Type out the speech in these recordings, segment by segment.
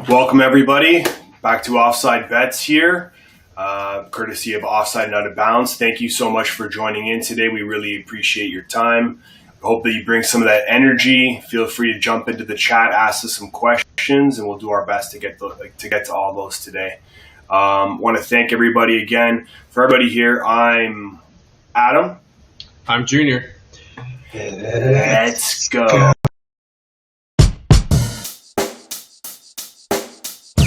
Welcome everybody back to Offside Bets here, courtesy of Offside and Out of Bounds. Thank you so much for joining in today. We really appreciate your time. Hope that you bring some of that energy. Feel free to jump into the chat, ask us some questions, and we'll do our best to get to all those today. Want to thank everybody again. For everybody here, I'm Adam. I'm Junior. Let's go.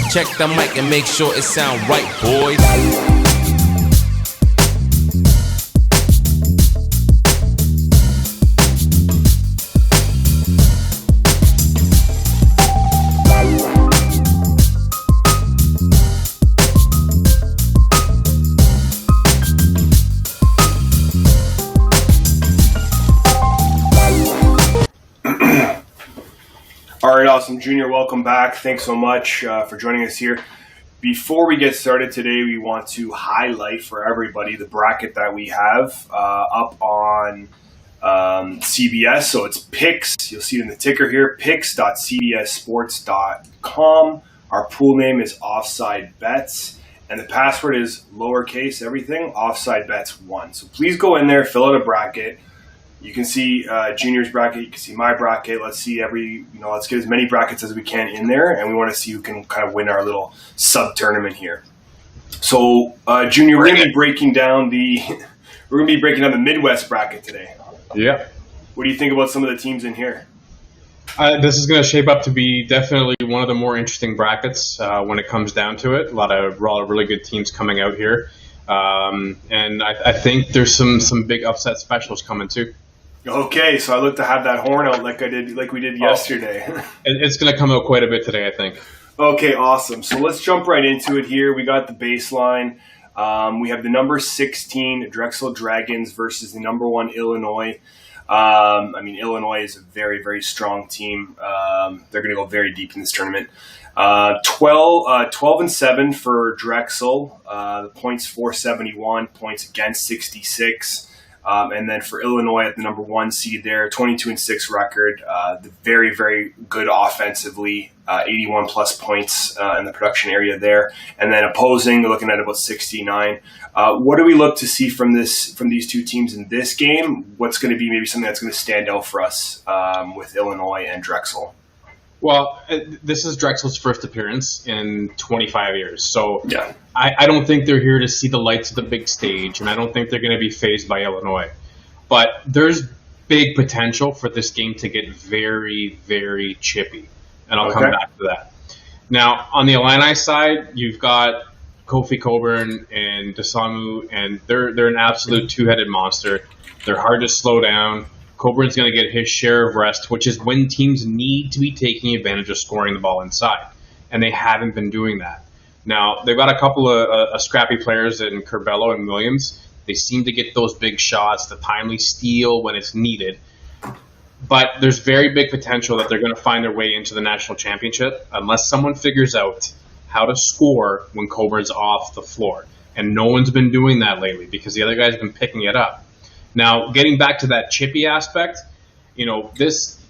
Check the mic and make sure it sound right, boys. All right, awesome. Junior, welcome back. Thanks so much for joining us here. Before we get started today, we want to highlight for everybody the bracket that we have up on CBS. So it's picks. You'll see it in the ticker here, picks.cbssports.com. Our pool name is Offside Bets, and the password is lowercase everything, Offside Bets 1. So please go in there, fill out a bracket. You can see Junior's bracket. You can see my bracket. Let's see let's get as many brackets as we can in there, and we want to see who can kind of win our little sub tournament here. So, Junior, we're going to be breaking down the Midwest bracket today. Yeah. What do you think about some of the teams in here? This is going to shape up to be definitely one of the more interesting brackets when it comes down to it. A lot of really good teams coming out here, and I think there's some big upset specials coming too. Okay, so I look to have that horn out like we did yesterday. It's going to come out quite a bit today, I think. Okay, awesome. So let's jump right into it here. We got the baseline. We have the number 16 Drexel Dragons versus the number 1 Illinois. Illinois is a very, very strong team. They're going to go very deep in this tournament. 12-7 for Drexel. The points 471, points against 66. And then for Illinois at the number 1 seed there, 22-6 record. Very, very good offensively, 81 plus points in the production area there. And then opposing, they're looking at about 69. What do we look to see from these two teams in this game? What's going to be maybe something that's going to stand out for us with Illinois and Drexel? Well, this is Drexel's first appearance in 25 years. So yeah. I don't think they're here to see the lights of the big stage, and I don't think they're going to be fazed by Illinois. But there's big potential for this game to get very, very chippy, and I'll come back to that. Now, on the Illini side, you've got Kofi Coburn and Desamu, and they're an absolute two-headed monster. They're hard to slow down. Coburn's going to get his share of rest, which is when teams need to be taking advantage of scoring the ball inside, and they haven't been doing that. Now, they've got a couple of scrappy players in Curbelo and Williams. They seem to get those big shots, the timely steal when it's needed. But there's very big potential that they're going to find their way into the national championship unless someone figures out how to score when Coburn's off the floor. And no one's been doing that lately because the other guys have been picking it up. Now, getting back to that chippy aspect, this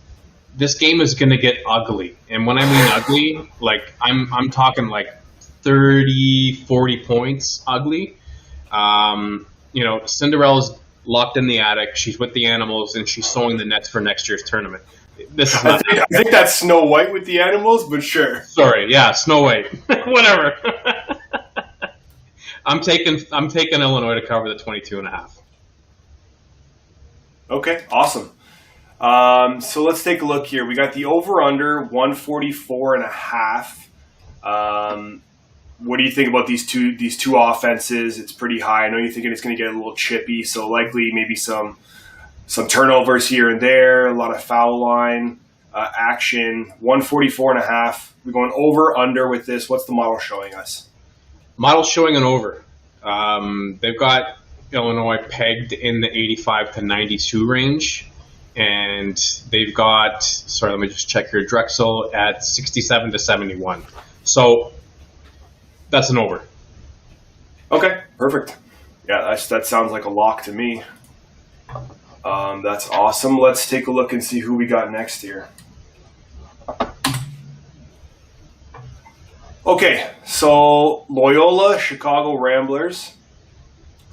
game is going to get ugly. And when I mean ugly, like I'm talking like 30, 40 points ugly. Cinderella's locked in the attic. She's with the animals, and she's sewing the nets for next year's tournament. This is not I think that's Snow White with the animals, but sure. Sorry, yeah, Snow White. Whatever. I'm taking Illinois to cover the 22.5. Okay, awesome. So let's take a look here. We got the over-under 144.5. What do you think about these two offenses? It's pretty high. I know you're thinking it's going to get a little chippy, so likely maybe some turnovers here and there, a lot of foul line action. 144.5. We're going over-under with this. What's the model showing us? Model's showing an over. They've got Illinois pegged in the 85 to 92 range, and they've got, let me just check here, Drexel at 67 to 71. So that's an over. Okay, perfect. Yeah, that sounds like a lock to me. That's awesome. Let's take a look and see who we got next here. Okay, so Loyola, Chicago Ramblers,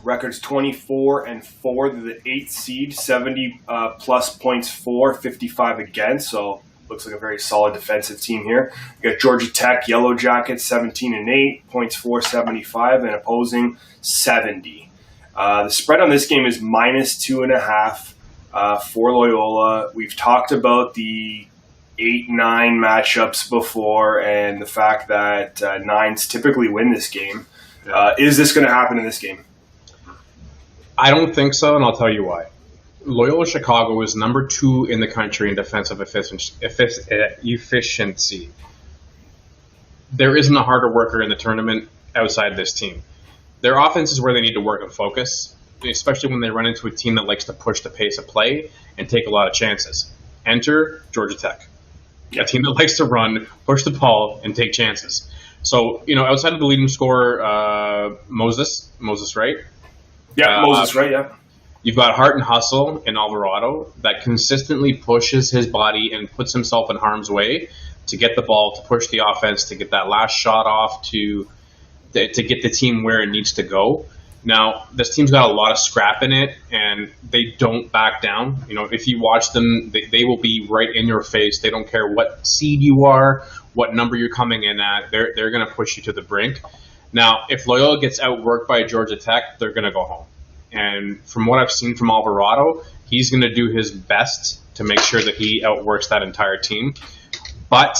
records 24-4. They're the 8th seed, 70 plus points for, 55 against. So looks like a very solid defensive team here. You got Georgia Tech, Yellow Jackets, 17-8, points for, 75, and opposing 70. The spread on this game is -2.5 for Loyola. We've talked about the 8-9 matchups before and the fact that 9s typically win this game. Is this going to happen in this game? I don't think so, and I'll tell you why. Loyola Chicago is number 2 in the country in defensive efficiency. There isn't a harder worker in the tournament outside this team. Their offense is where they need to work and focus, especially when they run into a team that likes to push the pace of play and take a lot of chances. Enter Georgia Tech, a team that likes to run, push the ball, and take chances. So, outside of the leading scorer, Moses, right? Yeah, Moses, right, yeah. You've got Heart and Hustle in Alvarado that consistently pushes his body and puts himself in harm's way to get the ball, to push the offense, to get that last shot off, to get the team where it needs to go. Now, this team's got a lot of scrap in it, and they don't back down. If you watch them, they will be right in your face. They don't care what seed you are, what number you're coming in at. They're going to push you to the brink. Now, if Loyola gets outworked by Georgia Tech, they're going to go home. And from what I've seen from Alvarado, he's going to do his best to make sure that he outworks that entire team. But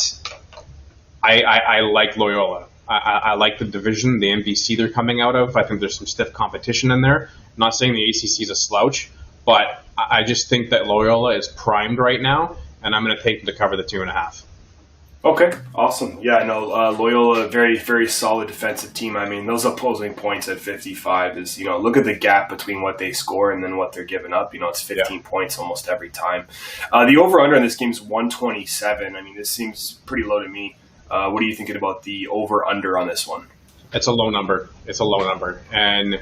I like Loyola. I like the division, the MVC they're coming out of. I think there's some stiff competition in there. I'm not saying the ACC is a slouch, but I just think that Loyola is primed right now, and I'm going to take them to cover the 2.5. Okay, awesome. Yeah, no, Loyola, very, very solid defensive team. I mean, those opposing points at 55 is, look at the gap between what they score and then what they're giving up. It's 15 points almost every time. The over-under in this game is 127. I mean, this seems pretty low to me. What are you thinking about the over-under on this one? It's a low number. And,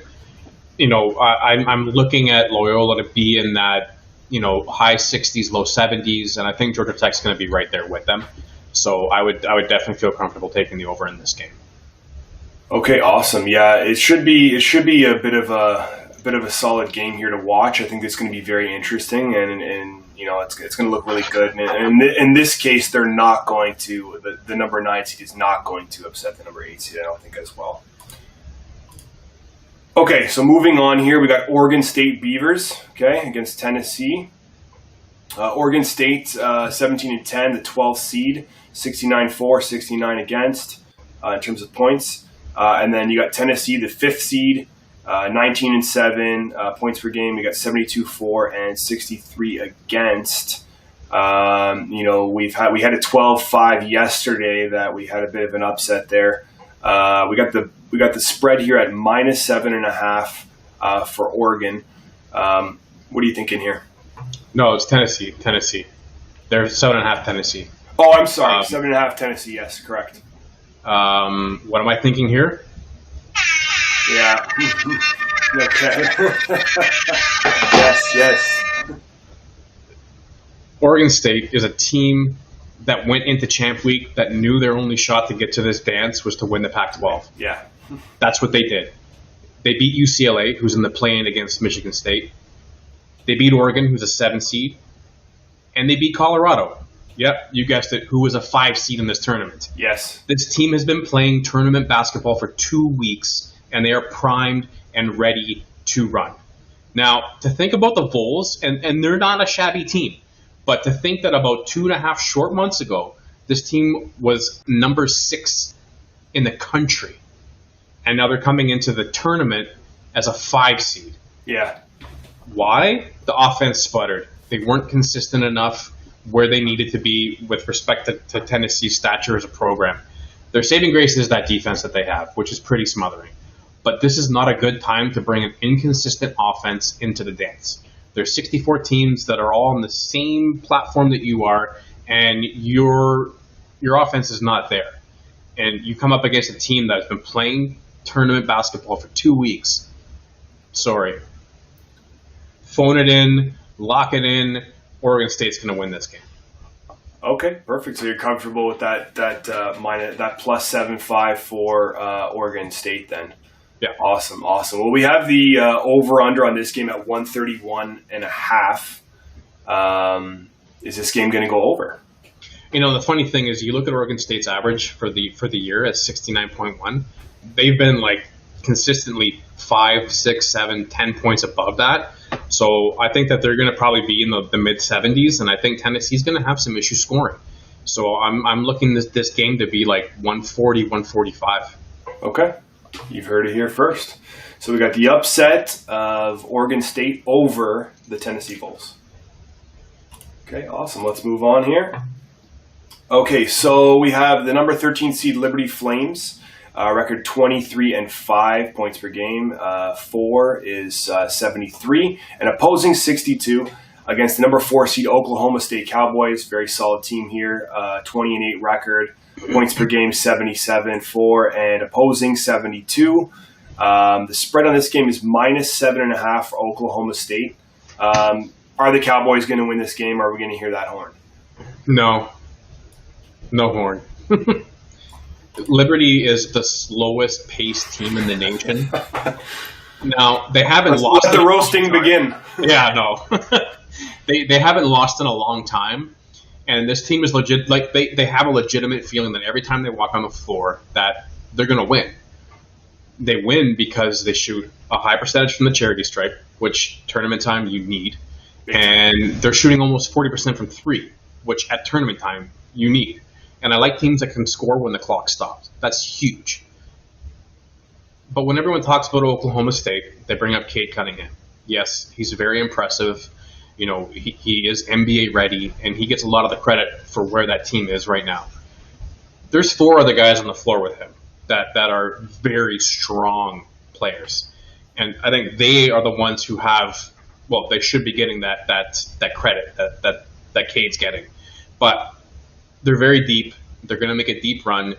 I'm looking at Loyola to be in that, high 60s, low 70s, and I think Georgia Tech's going to be right there with them. So I would definitely feel comfortable taking the over in this game. Okay, awesome. Yeah, it should be a bit of a solid game here to watch. I think it's going to be very interesting, and it's going to look really good. And in this case, they're not going to the number 9 seed is not going to upset the number 8 seed. I don't think as well. Okay, so moving on here, we got Oregon State Beavers. Okay, against Tennessee. Oregon State 17-10, the 12th seed. 69-4, 69 against in terms of points. And then you got Tennessee, the 5th seed, 19-7 points per game. You got 72-4 and 63 against. We had a 12-5 yesterday that we had a bit of an upset there. We got the spread here at -7.5 for Oregon. What are you thinking here? No, it's Tennessee. They're 7.5 Tennessee. Oh, I'm sorry. 7.5 Tennessee. Yes, correct. What am I thinking here? Yeah. Okay. Yes. Oregon State is a team that went into Champ Week that knew their only shot to get to this dance was to win the Pac-12. Yeah. That's what they did. They beat UCLA, who's in the play-in against Michigan State. They beat Oregon, who's a 7 seed. And they beat Colorado. Yep, you guessed it, who was a 5 seed in this tournament. Yes. This team has been playing tournament basketball for 2 weeks, and they are primed and ready to run. Now, to think about the Vols, and they're not a shabby team, but to think that about 2.5 short months ago, this team was number 6 in the country, and now they're coming into the tournament as a 5 seed. Yeah. Why? The offense sputtered. They weren't consistent enough where they needed to be with respect to Tennessee's stature as a program. Their saving grace is that defense that they have, which is pretty smothering. But this is not a good time to bring an inconsistent offense into the dance. There's 64 teams that are all on the same platform that you are, and your offense is not there. And you come up against a team that's been playing tournament basketball for 2 weeks. Sorry. Phone it in, lock it in. Oregon State's going to win this game. Okay, perfect. So you're comfortable with that plus 7.5 for Oregon State then? Yeah. Awesome. Well, we have the over/under on this game at 131.5. Is this game going to go over? The funny thing is, you look at Oregon State's average for the year at 69.1. They've been like consistently 5, 6, 7, 10 points above that. So I think that they're going to probably be in the mid 70s, and I think Tennessee's going to have some issues scoring. So I'm looking this game to be like 140, 145. Okay, you've heard it here first. So we got the upset of Oregon State over the Tennessee Vols. Okay, awesome. Let's move on here. Okay, so we have the number 13 seed Liberty Flames. Record 23-5 points per game. 4 is 73, and opposing 62 against the number 4 seed Oklahoma State Cowboys. Very solid team here. 20-8 record. Points per game 77-4, and opposing 72. The spread on this game is minus 7.5 for Oklahoma State. Are the Cowboys going to win this game? Or are we going to hear that horn? No horn. Liberty is the slowest paced team in the nation. Now, they haven't lost. Let the roasting begin. Yeah, no. They haven't lost in a long time. And this team is legit. Like they have a legitimate feeling that every time they walk on the floor that they're going to win. They win because they shoot a high percentage from the charity stripe, which tournament time you need. And they're shooting almost 40% from 3, which at tournament time you need. And I like teams that can score when the clock stops. That's huge. But when everyone talks about Oklahoma State, they bring up Cade Cunningham. Yes, he's very impressive. He is NBA ready, and he gets a lot of the credit for where that team is right now. There's 4 other guys on the floor with him that are very strong players. And I think they are the ones who have, well, they should be getting that credit that Cade's getting. But they're very deep. They're going to make a deep run.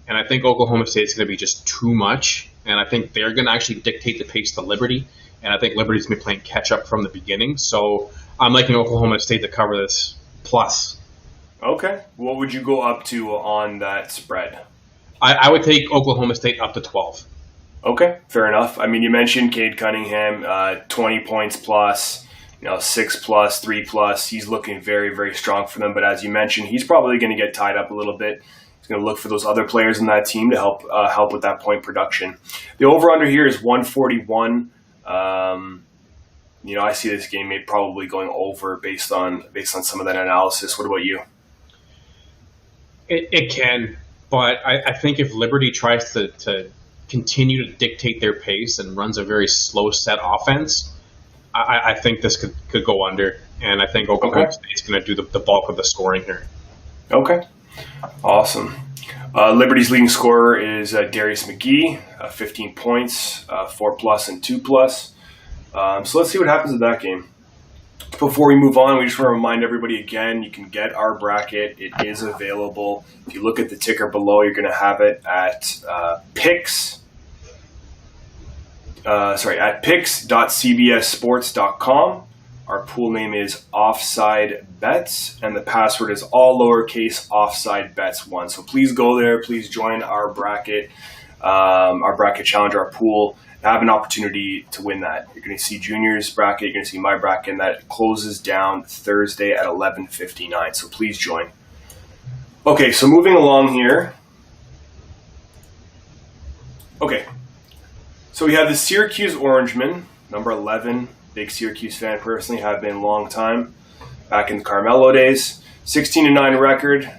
And I think Oklahoma State's going to be just too much. And I think they're going to actually dictate the pace to Liberty. And I think Liberty's going to be playing catch-up from the beginning. So I'm liking Oklahoma State to cover this plus. Okay. What would you go up to on that spread? I would take Oklahoma State up to 12. Okay, fair enough. I mean, you mentioned Cade Cunningham, 20 points plus, 6 plus, 3 plus. He's looking very, very strong for them. But as you mentioned, he's probably going to get tied up a little bit. He's going to look for those other players in that team to help with that point production. The over-under here is 141. I see this game probably going over based on some of that analysis. What about you? It can, but I think if Liberty tries to continue to dictate their pace and runs a very slow set offense, I think this could go under, and I think Oklahoma State's going to do the bulk of the scoring here. Okay. Awesome. Liberty's leading scorer is Darius McGee, 15 points, 4 plus and 2 plus. So let's see what happens in that game. Before we move on, we just want to remind everybody again, you can get our bracket. It is available. If you look at the ticker below, you're going to have it at picks.cbssports.com. Our pool name is Offside Bets, and the password is all lowercase Offside Bets 1. So please go there. Please join our bracket challenge, our pool. Have an opportunity to win that. You're going to see Junior's bracket. You're going to see my bracket, and that closes down Thursday at 11:59. So please join. Okay, so moving along here. Okay, so we have the Syracuse Orangemen, number 11. Big Syracuse fan personally, have been a long time. Back in the Carmelo days. 16-9 record,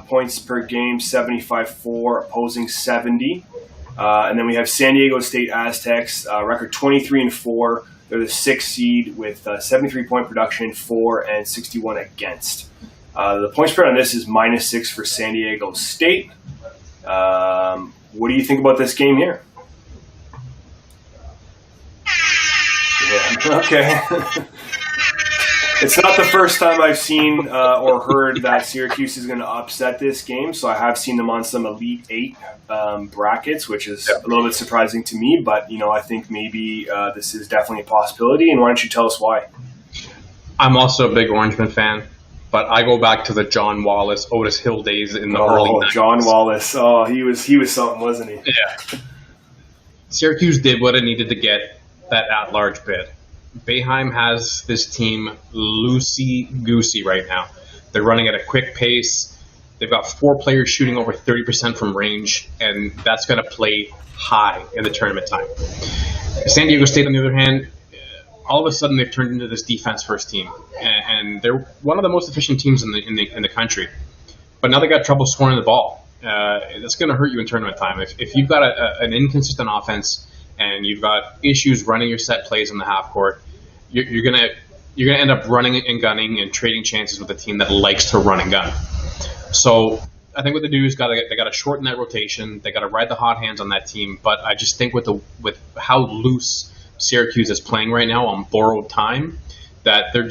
points per game, 75-4, opposing 70. And then we have San Diego State Aztecs, record 23-4. They're the 6th seed with 73-point production, 4 and 61 against. The point spread on this is -6 for San Diego State. What do you think about this game here? Yeah, okay. It's not the first time I've seen or heard that Syracuse is going to upset this game, so I have seen them on some Elite 8 brackets, which is a little bit surprising to me, but I think maybe this is definitely a possibility, and why don't you tell us why? I'm also a big Orangeman fan. but I go back to the John Wallace, Otis Hill days in the early 90s. John Wallace. Oh, he was something, wasn't he? Yeah. Syracuse did what it needed to get that at-large bid. Boeheim has this team loosey-goosey right now. They're running at a quick pace. They've got 4 players shooting over 30% from range, and that's going to play high in the tournament time. San Diego State, on the other hand, all of a sudden they've turned into this defense-first team, and they're one of the most efficient teams in the country. But now they got trouble scoring the ball. That's going to hurt you in tournament time. If you've got an inconsistent offense and you've got issues running your set plays in the half court, you're gonna end up running and gunning and trading chances with a team that likes to run and gun. So I think what they do is they got to shorten that rotation. They got to ride the hot hands on that team. But I just think with how loose Syracuse is playing right now on borrowed time, that they're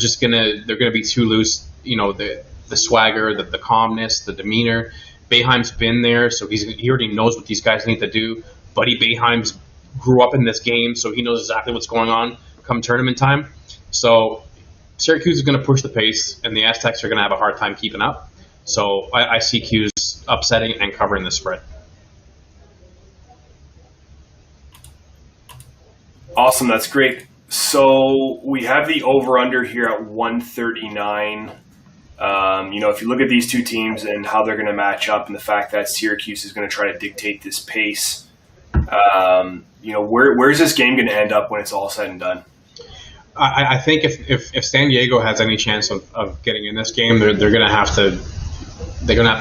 gonna be too loose. You know, the swagger, the calmness, the demeanor. Boeheim's been there, so he already knows what these guys need to do. Buddy Boeheim's grew up in this game, so he knows exactly what's going on come tournament time. So Syracuse is going to push the pace, and the Aztecs are going to have a hard time keeping up. So I see Q's upsetting and covering the spread. Awesome, that's great. So we have the over-under here at 139. If you look at these two teams and how they're going to match up and the fact that Syracuse is going to try to dictate this pace, where's this game going to end up when it's all said and done? I think if San Diego has any chance of getting in this game, they're going to have to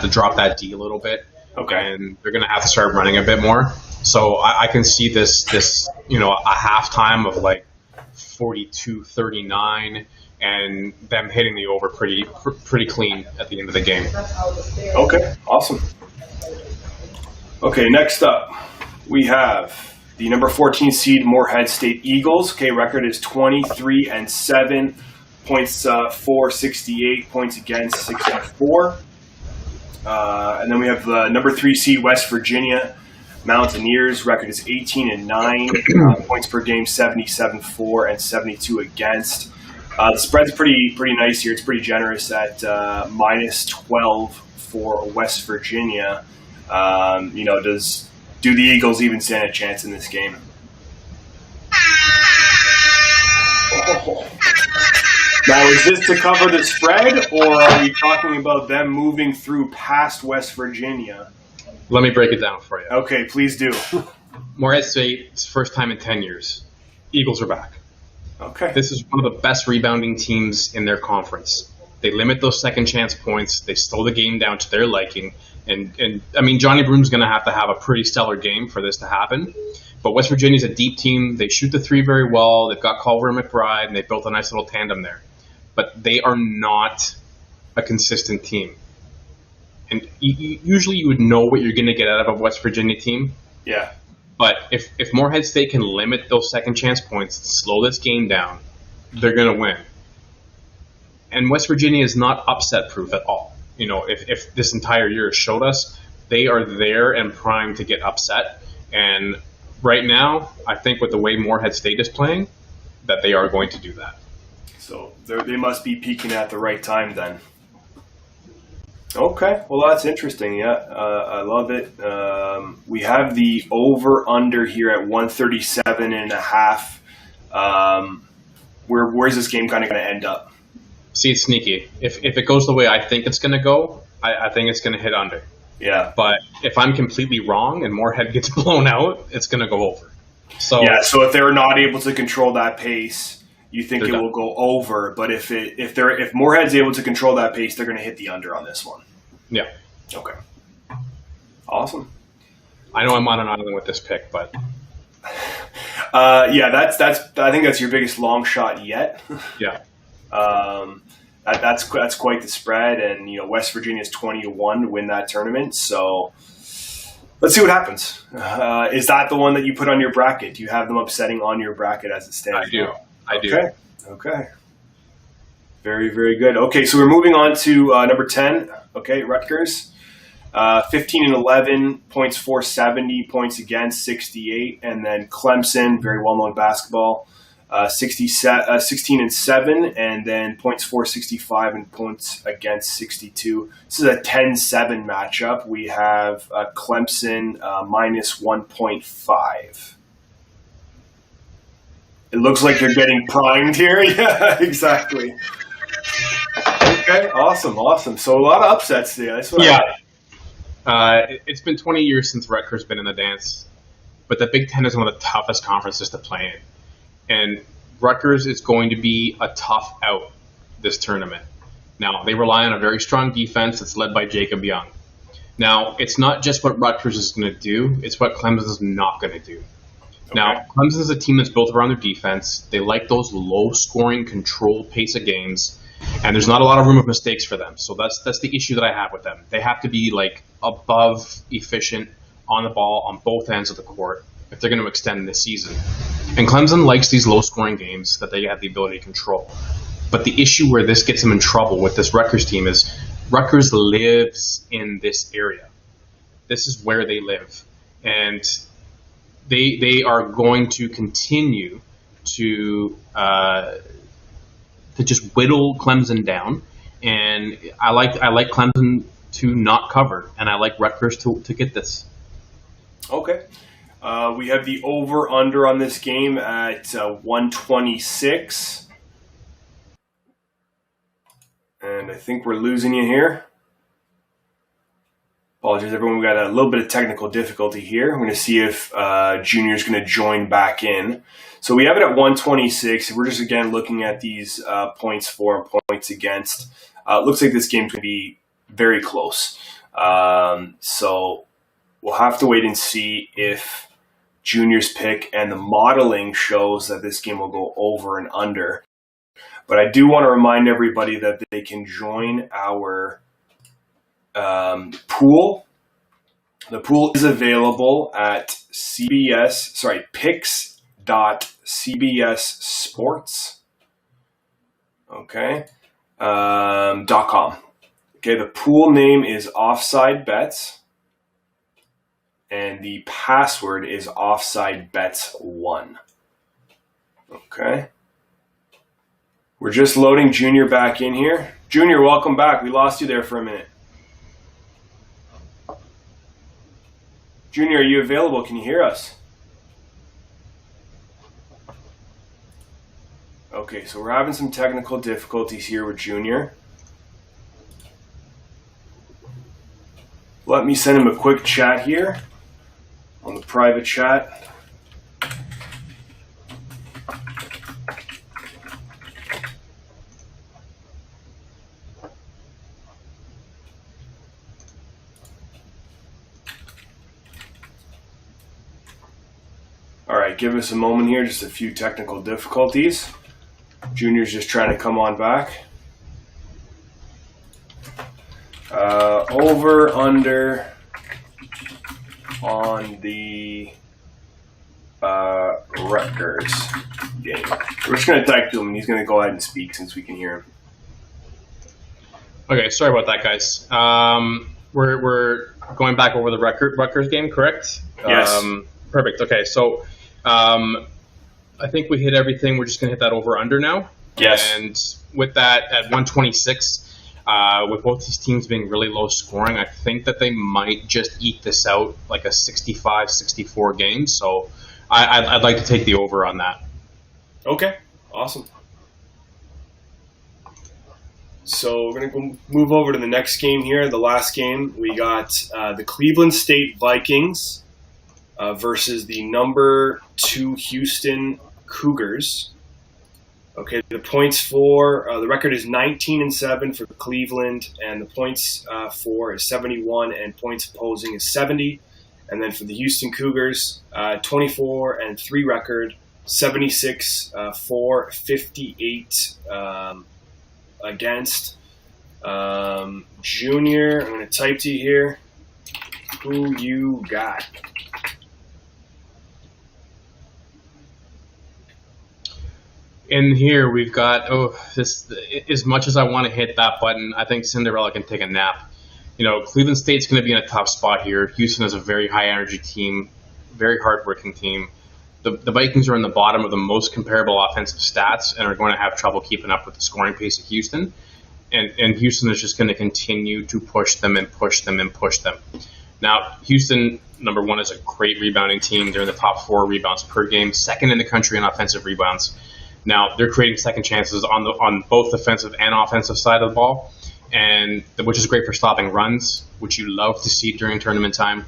drop that D a little bit. Okay. And they're going to have to start running a bit more. So I can see this a halftime of like 42-39 and them hitting the over pretty clean at the end of the game. Okay, awesome. Okay, next up we have the number 14 seed Morehead State Eagles. Okay, record is 23-7, points for 68, points against 64. And then we have the number 3 seed West Virginia Mountaineers. Record is 18-9, points per game 77-4 and 72 against. The spread's pretty nice here. It's pretty generous at minus 12 for West Virginia. Do the Eagles even stand a chance in this game? Oh. Now, is this to cover the spread, or are we talking about them moving through past West Virginia? Let me break it down for you. Okay, please do. Morehead State, it's first time in 10 years. Eagles are back. Okay. This is one of the best rebounding teams in their conference. They limit those second chance points. They slow the game down to their liking. And I mean, Johnny Broom's going to have a pretty stellar game for this to happen. But West Virginia's a deep team. They shoot the three very well. They've got Culver and McBride, and they've built a nice little tandem there. But they are not a consistent team. And usually you would know what you're going to get out of a West Virginia team. Yeah. But if Morehead State can limit those second chance points, slow this game down, they're going to win. And West Virginia is not upset proof at all. You know, if this entire year has showed us, they are there and primed to get upset. And right now, I think with the way Morehead State is playing, that they are going to do that. So they must be peaking at the right time then. Okay, well that's interesting. Yeah, I love it. We have the over/under here at 137.5. Where's this game kind of going to end up? See, it's sneaky. If it goes the way I think it's going to go, I think it's going to hit under. Yeah. But if I'm completely wrong and Morehead gets blown out, it's going to go over. So yeah. So if they're not able to control that pace, you think it done. will go over. But if Morehead's able to control that pace, they're going to hit the under on this one. Yeah. Okay. Awesome. I know I'm on an island with this pick, but yeah, that's. I think that's your biggest long shot yet. Yeah. That's quite the spread, and West Virginia's 20-1 to win that tournament. So let's see what happens. Is that the one that you put on your bracket? Do you have them upsetting on your bracket as it stands? I do. Now? I do. Okay. Very, very good. Okay, so we're moving on to number 10. Okay, Rutgers. 15-11, points for 70, points against 68, and then Clemson, very well-known basketball 16 and 7, and then points for 65 and points against 62. This is a 10-7 matchup. We have Clemson minus 1.5. It looks like they're getting primed here. Yeah, exactly. Okay, awesome. So a lot of upsets there. That's what it's been 20 years since Rutgers been in the dance, but the Big Ten is one of the toughest conferences to play in. And Rutgers is going to be a tough out this tournament. Now, they rely on a very strong defense that's led by Jacob Young. Now, it's not just what Rutgers is going to do, it's what Clemson is not going to do. Okay. Now, Clemson is a team that's built around their defense. They like those low-scoring, controlled pace of games, and there's not a lot of room of mistakes for them. So that's the issue that I have with them. They have to be like above efficient on the ball on both ends of the court if they're going to extend this season. And Clemson likes these low-scoring games that they have the ability to control. But the issue where this gets them in trouble with this Rutgers team is Rutgers lives in this area. This is where they live. And they are going to continue to just whittle Clemson down. And I like Clemson to not cover, and I like Rutgers to get this. Okay. We have the over-under on this game at 126. And I think we're losing you here. Apologies, everyone. We got a little bit of technical difficulty here. I'm going to see if Junior's going to join back in. So we have it at 126. We're just, again, looking at these points for and points against. Looks like this game's going to be very close. So we'll have to wait and see if Junior's pick and the modeling shows that this game will go over and under. But I do want to remind everybody that they can join our pool. The pool is available at picks.cbssports. Okay. .com. Okay, the pool name is Offside Bets, and the password is Offside Bets 1. Okay. We're just loading Junior back in here. Junior, welcome back. We lost you there for a minute. Junior, are you available? Can you hear us? Okay, so we're having some technical difficulties here with Junior. Let me send him a quick chat here on the private chat. All right, give us a moment here, just a few technical difficulties. Junior's just trying to come on back. Over, under on the Rutgers game. We're just going to type to him, and he's going to go ahead and speak since we can hear him. Okay, sorry about that, guys. We're going back over the Rutgers game, correct? Yes. Perfect. Okay, so I think we hit everything. We're just going to hit that over-under now. Yes. And with that, at 126, with both these teams being really low scoring, I think that they might just eke this out like a 65-64 game. So I'd like to take the over on that. Okay, awesome. So we're going to move over to the next game here. The last game, we got the Cleveland State Vikings versus the number 2 Houston Cougars. Okay, the points for the record is 19-7 for Cleveland, and the points for is 71, and points opposing is 70. And then for the Houston Cougars, 24-3 record, 76 for 58 against. Junior, I'm going to type to you here. Who you got? In here, we've got, this. As much as I want to hit that button, I think Cinderella can take a nap. You know, Cleveland State's going to be in a tough spot here. Houston is a very high-energy team, very hard-working team. The Vikings are in the bottom of the most comparable offensive stats and are going to have trouble keeping up with the scoring pace of Houston. And Houston is just going to continue to push them and push them and push them. Now, Houston, number one, is a great rebounding team. They're in the top 4 rebounds per game, second in the country in offensive rebounds. Now, they're creating second chances on both defensive and offensive side of the ball, and which is great for stopping runs, which you love to see during tournament time.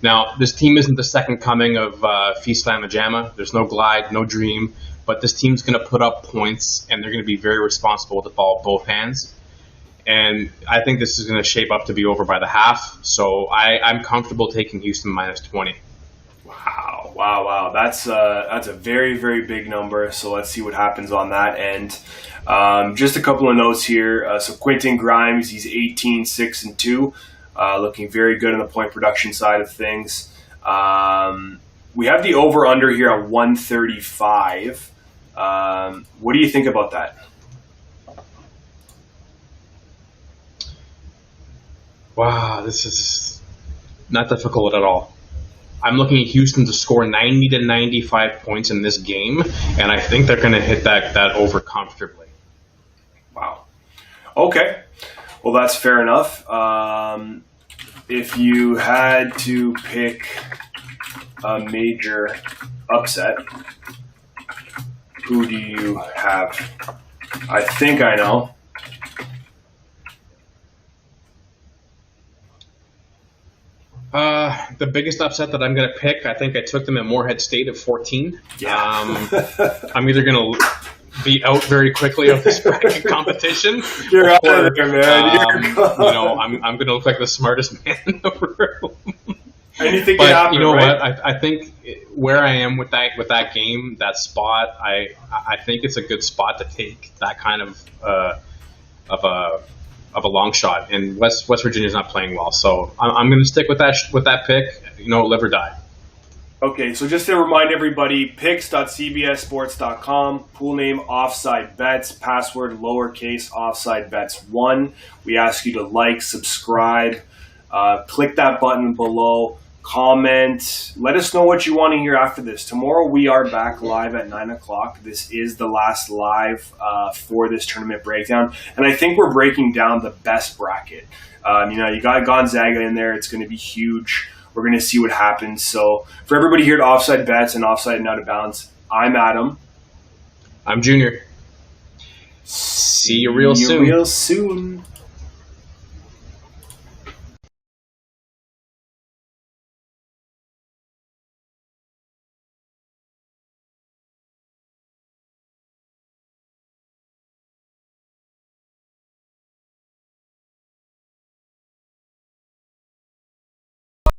Now, this team isn't the second coming of Feast Famine Jamma. There's no glide, no dream, but this team's going to put up points, and they're going to be very responsible with the ball with both hands. And I think this is going to shape up to be over by the half, so I'm comfortable taking Houston minus 20. Wow. That's a very, very big number, so let's see what happens on that end. Just a couple of notes here. So Quentin Grimes, he's 18, 6, and 2. Looking very good on the point production side of things. We have the over-under here at 135. What do you think about that? Wow, this is not difficult at all. I'm looking at Houston to score 90 to 95 points in this game, and I think they're going to hit that over comfortably. Wow. Okay. Well, that's fair enough. If you had to pick a major upset, who do you have? I think I know. The biggest upset that I'm going to pick, I think I took them at Moorhead State at 14. Yeah. I'm either going to be out very quickly of this bracket competition. You're out of there, man. I'm going to look like the smartest man in the room. Anything but can happen, you know right? what? I think where I am with that game, that spot, I think it's a good spot to take that kind of a long shot. And West Virginia's not playing well, so I'm going to stick with that pick. Live or die. Okay, so just to remind everybody, picks.cbssports.com, pool name Offside Bets, password lowercase Offside Bets 1. We ask you to like, subscribe, click that button below, comment, let us know what you want to hear after this. Tomorrow we are back live at 9 o'clock. This is the last live for this tournament breakdown, and I think we're breaking down the best bracket. You got Gonzaga in there. It's going to be huge. We're going to see what happens. So for everybody here at Offside Bets and Offside and Out of Bounds, I'm Adam. I'm Junior. See you real soon.